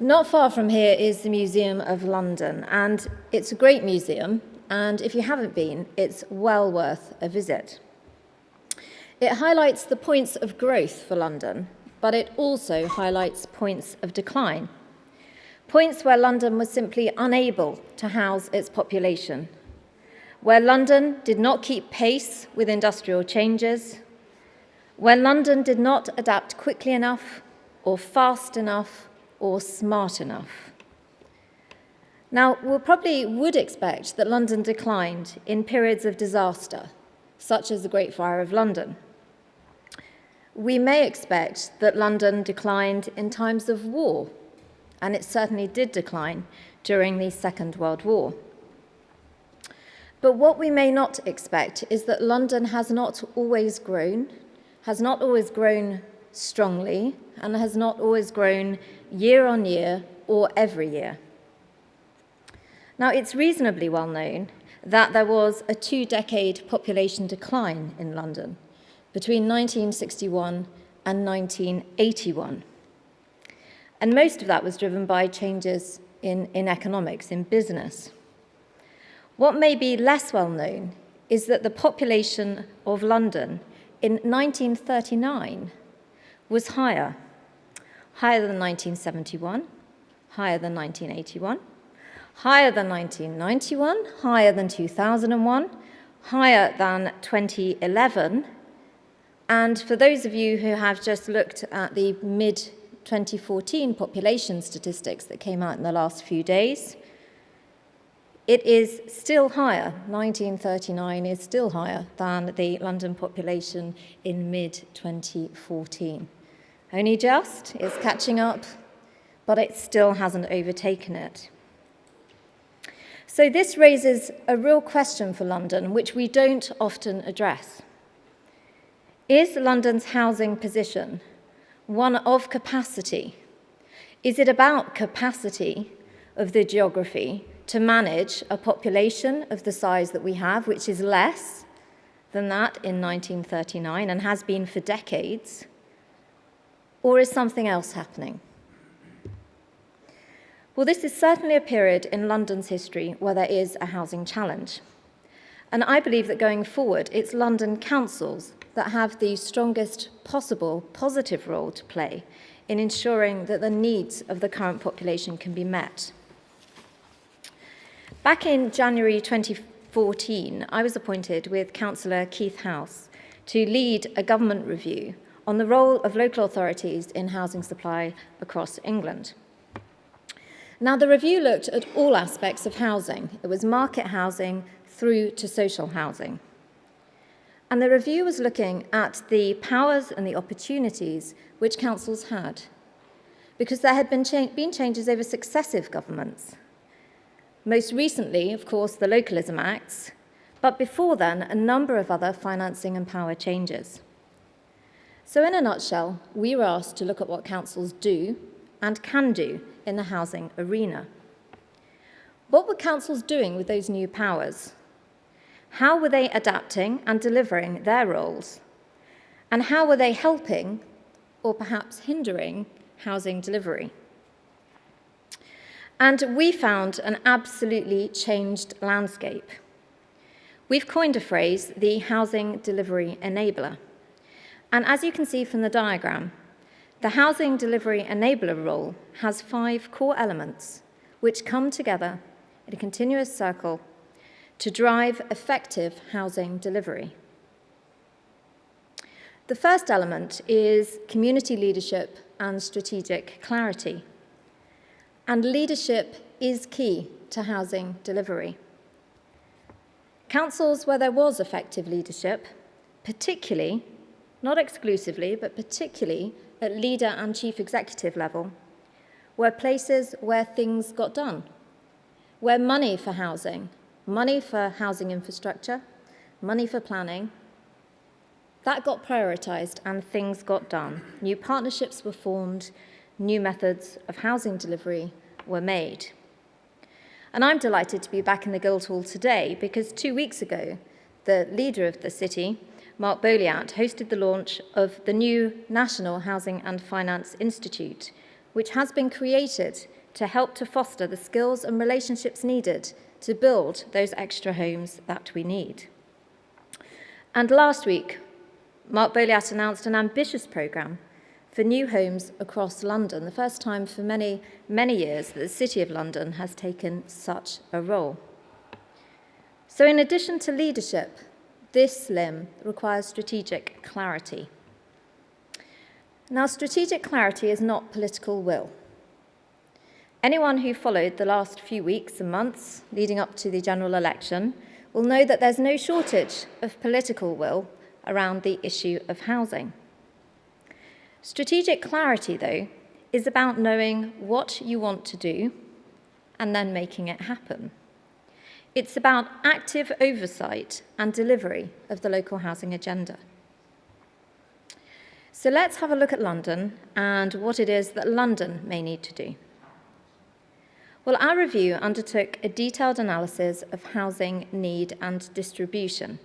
Not far from here is the Museum of London, and it's a great museum, and if you haven't been, it's well worth a visit. It highlights the points of growth for London, but it also highlights points of decline, points where London was simply unable to house its population, where London did not keep pace with industrial changes, where London did not adapt quickly enough or fast enough or smart enough. Now, we probably would expect that London declined in periods of disaster, such as the Great Fire of London. We may expect that London declined in times of war, and it certainly did decline during the Second World War. But what we may not expect is that London has not always grown strongly, and has not always grown year on year or every year. Now, it's reasonably well known that there was a 2-decade population decline in London between 1961 and 1981. And most of that was driven by changes in economics, in business. What may be less well known is that the population of London in 1939 was higher than 1971, higher than 1981, higher than 1991, higher than 2001, higher than 2011. And for those of you who have just looked at the mid-2014 population statistics that came out in the last few days, it is still higher. 1939 is still higher than the London population in mid-2014. Only just, it's catching up, but it still hasn't overtaken it. So this raises a real question for London, which we don't often address. Is London's housing position one of capacity? Is it about capacity of the geography to manage a population of the size that we have, which is less than that in 1939 and has been for decades? Or is something else happening? Well, this is certainly a period in London's history where there is a housing challenge. And I believe that going forward, it's London councils that have the strongest possible positive role to play in ensuring that the needs of the current population can be met. Back in January 2014, I was appointed with Councillor Keith House to lead a government review on the role of local authorities in housing supply across England. Now, the review looked at all aspects of housing. It was market housing through to social housing. And the review was looking at the powers and the opportunities which councils had, because there had been changes over successive governments. Most recently, of course, the Localism Acts, but before then, a number of other financing and power changes. So in a nutshell, we were asked to look at what councils do and can do in the housing arena. What were councils doing with those new powers? How were they adapting and delivering their roles? And how were they helping, or perhaps hindering, housing delivery? And we found an absolutely changed landscape. We've coined a phrase, the housing delivery enabler. And as you can see from the diagram, the housing delivery enabler role has 5 core elements which come together in a continuous circle to drive effective housing delivery. The first element is community leadership and strategic clarity. And leadership is key to housing delivery. Councils where there was effective leadership, particularly, not exclusively, but particularly at leader and chief executive level, were places where things got done, where money for housing infrastructure, money for planning, that got prioritised and things got done. New partnerships were formed, new methods of housing delivery were made. And I'm delighted to be back in the Guildhall today because 2 weeks ago, the leader of the city, Mark Boliat, hosted the launch of the new National Housing and Finance Institute, which has been created to help to foster the skills and relationships needed to build those extra homes that we need. And last week, Mark Boliat announced an ambitious programme for new homes across London, the first time for many, many years that the City of London has taken such a role. So in addition to leadership, this LIM requires strategic clarity. Now, strategic clarity is not political will. Anyone who followed the last few weeks and months leading up to the general election will know that there's no shortage of political will around the issue of housing. Strategic clarity, though, is about knowing what you want to do and then making it happen. It's about active oversight and delivery of the local housing agenda. So let's have a look at London and what it is that London may need to do. Well, our review undertook a detailed analysis of housing need and distribution.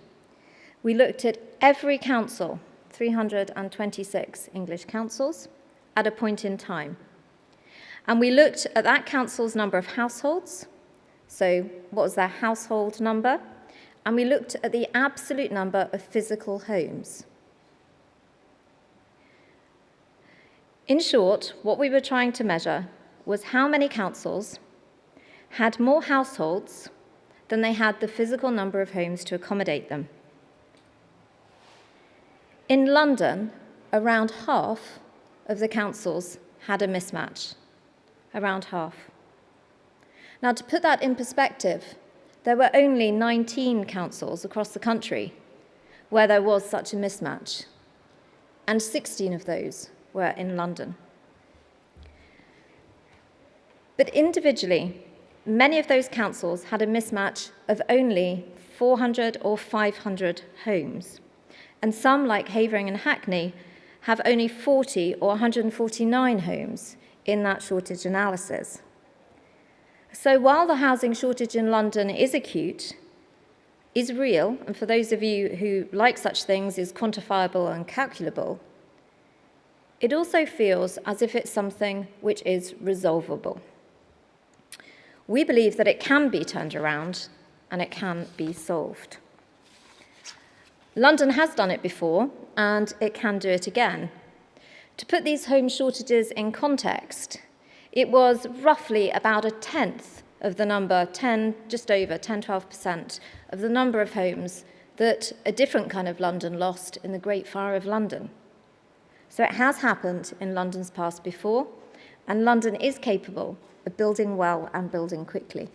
We looked at every council, 326 English councils, at a point in time. And we looked at that council's number of households, so what was their household number, and we looked at the absolute number of physical homes. In short, what we were trying to measure was how many councils had more households than they had the physical number of homes to accommodate them. In London, around half of the councils had a mismatch, around half. Now, to put that in perspective, there were only 19 councils across the country where there was such a mismatch, and 16 of those were in London. But individually, many of those councils had a mismatch of only 400 or 500 homes. And some, like Havering and Hackney, have only 40 or 149 homes in that shortage analysis. So while the housing shortage in London is acute, is real, and for those of you who like such things, is quantifiable and calculable, it also feels as if it's something which is resolvable. We believe that it can be turned around and it can be solved. London has done it before, and it can do it again. To put these home shortages in context, it was roughly about a tenth of the number, just over 10-12% of the number of homes that a different kind of London lost in the Great Fire of London. So it has happened in London's past before, and London is capable of building well and building quickly.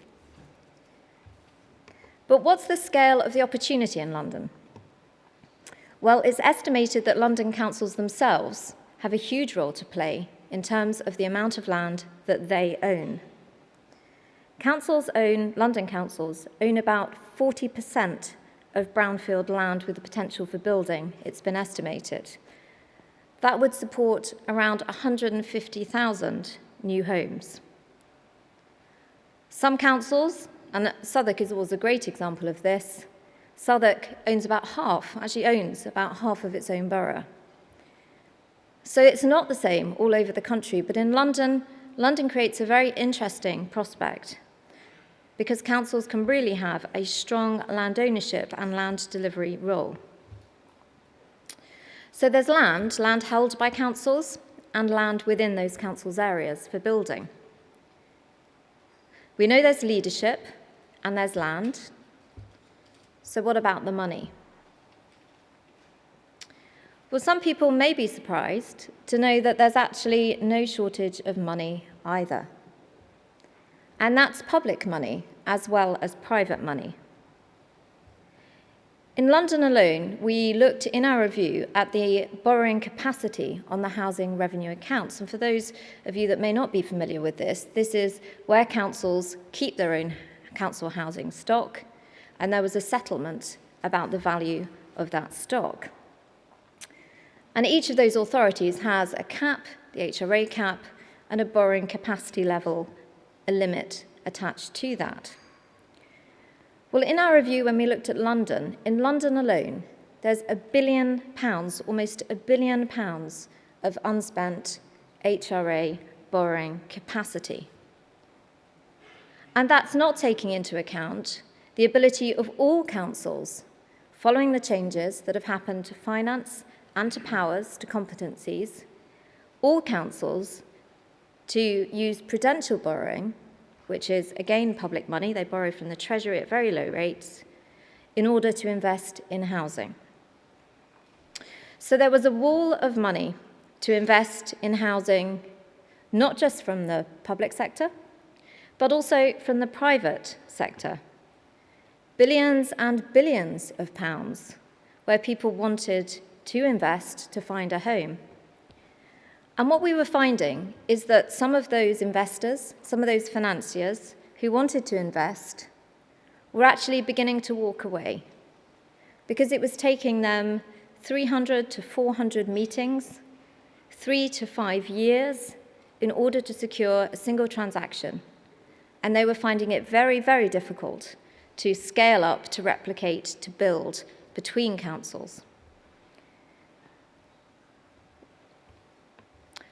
But what's the scale of the opportunity in London? Well, it's estimated that London councils themselves have a huge role to play in terms of the amount of land that they own. London councils own about 40% of brownfield land with the potential for building, it's been estimated. That would support around 150,000 new homes. Some councils, and Southwark is always a great example of this, Southwark owns about half of its own borough. So it's not the same all over the country, but in London, London creates a very interesting prospect because councils can really have a strong land ownership and land delivery role. So there's land held by councils and land within those councils' areas for building. We know there's leadership and there's land. So what about the money? Well, some people may be surprised to know that there's actually no shortage of money either. And that's public money as well as private money. In London alone, we looked in our review at the borrowing capacity on the housing revenue accounts. And for those of you that may not be familiar with this is where councils keep their own council housing stock, and there was a settlement about the value of that stock. And each of those authorities has a cap, the HRA cap, and a borrowing capacity level, a limit attached to that. Well, in our review, when we looked at London, in London alone, there's £1 billion, almost £1 billion of unspent HRA borrowing capacity. And that's not taking into account the ability of all councils, following the changes that have happened to finance and to powers, to competencies, all councils to use prudential borrowing, which is, again, public money. They borrow from the Treasury at very low rates in order to invest in housing. So there was a wall of money to invest in housing, not just from the public sector, but also from the private sector. Billions and billions of pounds where people wanted to invest to find a home. And what we were finding is that some of those investors, some of those financiers who wanted to invest were actually beginning to walk away because it was taking them 300 to 400 meetings, 3 to 5 years in order to secure a single transaction. And they were finding it very, very difficult to scale up, to replicate, to build between councils.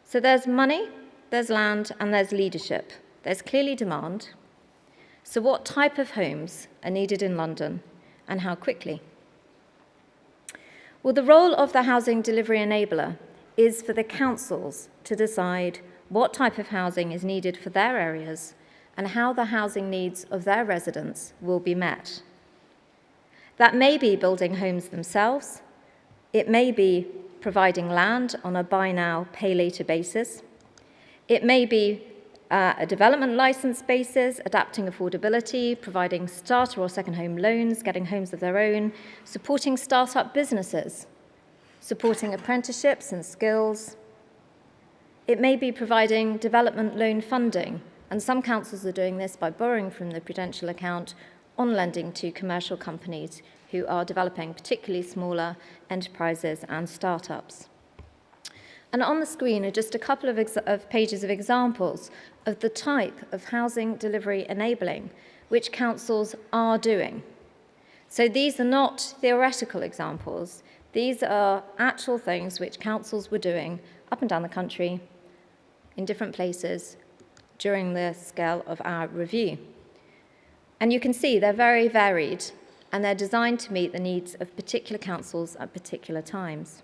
So there's money, there's land, and there's leadership. There's clearly demand. So what type of homes are needed in London, and how quickly? Well, the role of the housing delivery enabler is for the councils to decide what type of housing is needed for their areas and how the housing needs of their residents will be met. That may be building homes themselves. It may be providing land on a buy now, pay later basis. It may be a development license basis, adapting affordability, providing starter or second home loans, getting homes of their own, supporting startup businesses, supporting apprenticeships and skills. It may be providing development loan funding, and some councils are doing this by borrowing from the Prudential account on lending to commercial companies who are developing particularly smaller enterprises and startups. And on the screen are just a couple of pages of examples of the type of housing delivery enabling which councils are doing. So these are not theoretical examples. These are actual things which councils were doing up and down the country in different places during the scale of our review. And you can see they're very varied, and they're designed to meet the needs of particular councils at particular times.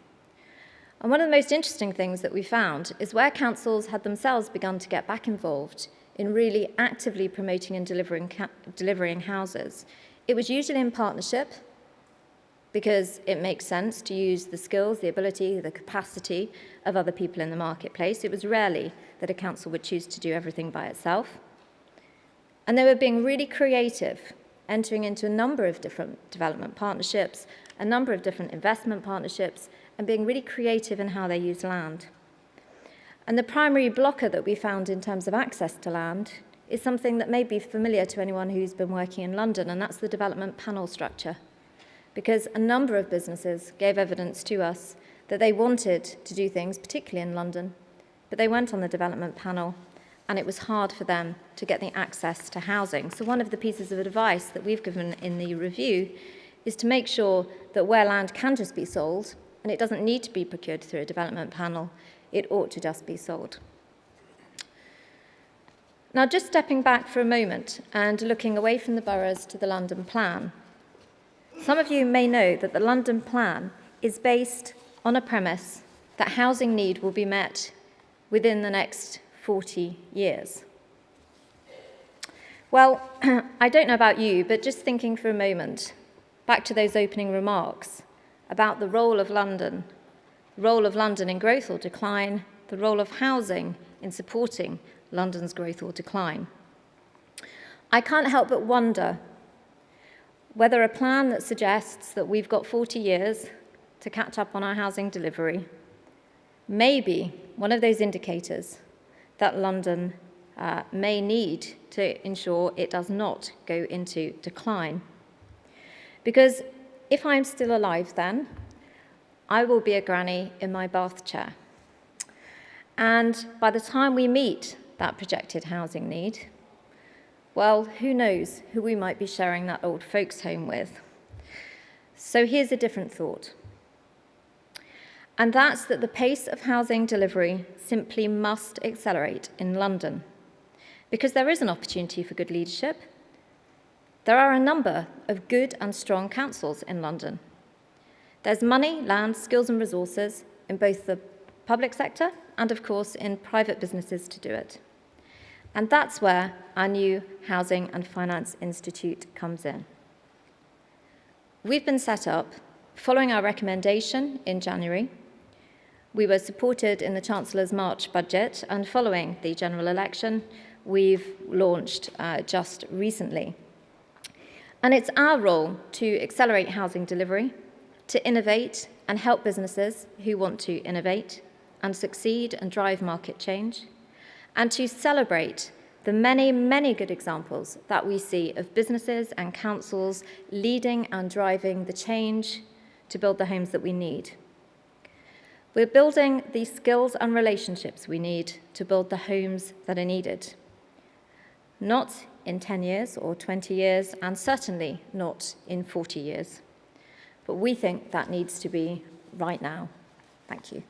And one of the most interesting things that we found is where councils had themselves begun to get back involved in really actively promoting and delivering houses. It was usually in partnership, because it makes sense to use the skills, the ability, the capacity of other people in the marketplace. It was rarely that a council would choose to do everything by itself. And they were being really creative, entering into a number of different development partnerships, a number of different investment partnerships, and being really creative in how they use land. And the primary blocker that we found in terms of access to land is something that may be familiar to anyone who's been working in London, and that's the development panel structure. Because a number of businesses gave evidence to us that they wanted to do things, particularly in London, but they went on the development panel, and it was hard for them to get the access to housing. So one of the pieces of advice that we've given in the review is to make sure that where land can just be sold, and it doesn't need to be procured through a development panel, it ought to just be sold. Now, just stepping back for a moment and looking away from the boroughs to the London plan, some of you may know that the London plan is based on a premise that housing need will be met within the next 40 years. Well, I don't know about you, but just thinking for a moment, back to those opening remarks about the role of London in growth or decline, the role of housing in supporting London's growth or decline. I can't help but wonder whether a plan that suggests that we've got 40 years to catch up on our housing delivery may be one of those indicators that London may need to ensure it does not go into decline. Because if I'm still alive then, I will be a granny in my bath chair. And by the time we meet that projected housing need, well, who knows who we might be sharing that old folks' home with. So here's a different thought. And that's that the pace of housing delivery simply must accelerate in London, because there is an opportunity for good leadership. There are a number of good and strong councils in London. There's money, land, skills and resources in both the public sector and, of course, in private businesses to do it. And that's where our new Housing and Finance Institute comes in. We've been set up following our recommendation in January. We were supported in the Chancellor's March budget, and following the general election, we've launched just recently. And it's our role to accelerate housing delivery, to innovate and help businesses who want to innovate and succeed and drive market change, and to celebrate the many, many good examples that we see of businesses and councils leading and driving the change to build the homes that we need. We're building the skills and relationships we need to build the homes that are needed. Not in 10 years or 20 years, and certainly not in 40 years. But we think that needs to be right now. Thank you.